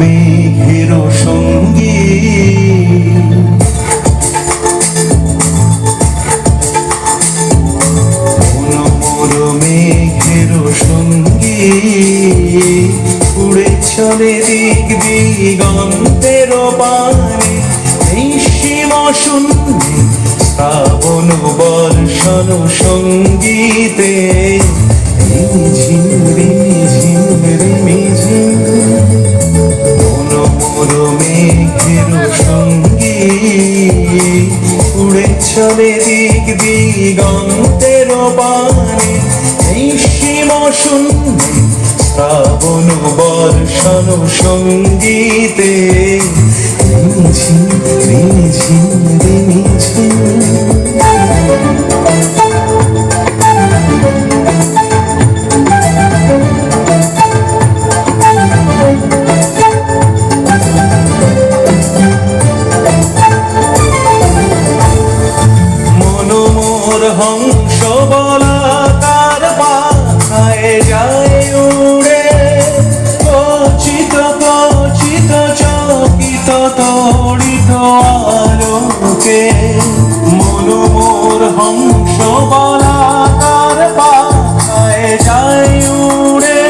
মেঘের সঙ্গী মনোমর মেঘের সঙ্গী উড়ে চলে দিক দিগন্তের পানে নিঃসীম শূন্যে শ্রাবণ বর্ষণ সঙ্গীতে ঝিম রিমি ঝিম রিমি ঝিম মনোমর মেঘের সঙ্গী উড়ে চলে দিক দিগন্তের পানে নিঃসীম শূন্যে শ্রাবণ বর্ষণ সঙ্গীতে ঝিম রিমি ঝিম রিমি ঝিম হংস বলাকার পাখায় যায় উড়ে কচিত কচিত চকিত তড়িত আলোকে মনোমোর হংস বলাকার পাখায় যায় উড়ে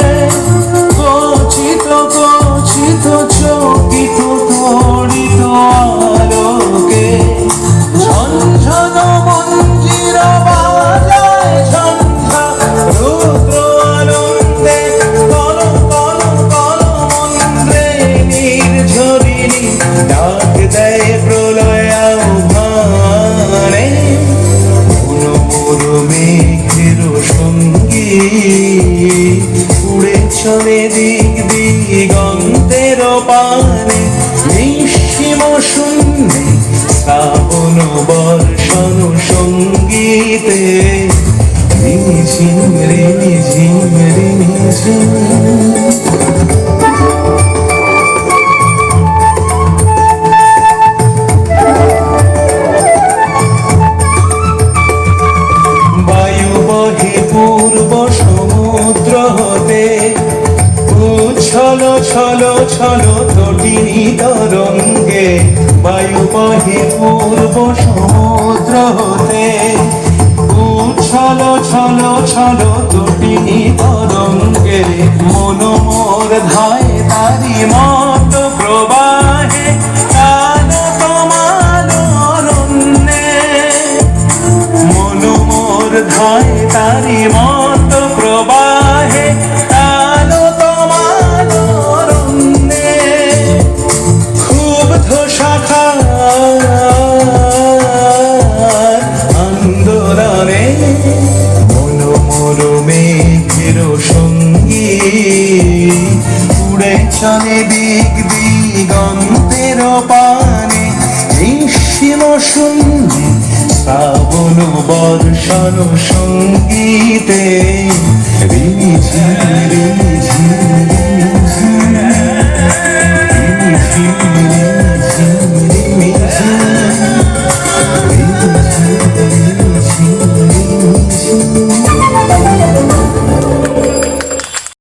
কচিত কচিত চকিত তড়িত আলোকে ঝনঝন মঞ্জির বাজায় ঝঞ্ঝা রুদ্র আনন্দে কল কল কল মন্ত্রে নির্ঝরিণী ডাক দেয় প্রলয় আহ্বানে মনোমর মেঘের সঙ্গী উড়ে চলে দিক দিগন্তের পানে নিঃসীম শূন্যে শ্রাবণ বর্ষণ সঙ্গীতে রিমি ঝিম রিমি ঝিম রিমি ঝিম বায়ু বহে পূর্ব সমুদ্র হতে উচ্ছল ছল ছল তটিনী তরঙ্গে বায়ু বহে পূর্ব সমুদ্র হতে উচ্ছল ছল ছল তটিনী তরঙ্গে মনোমর ধায় তারি মত প্রবাহে কাল তোমার অরণ্যে মনোমর ধায় তারি মত প্রবাহে কাল তোমার অরণ্যে ক্ষুব্ধ শাখা আন্দোলনে মনোমর মেঘের সঙ্গী উড়ে চলে দিক দিগন্তের পানে নিঃসীম শূন্যে শ্রাবণ বর্ষণ সঙ্গীতে রিমি ঝিম রিমি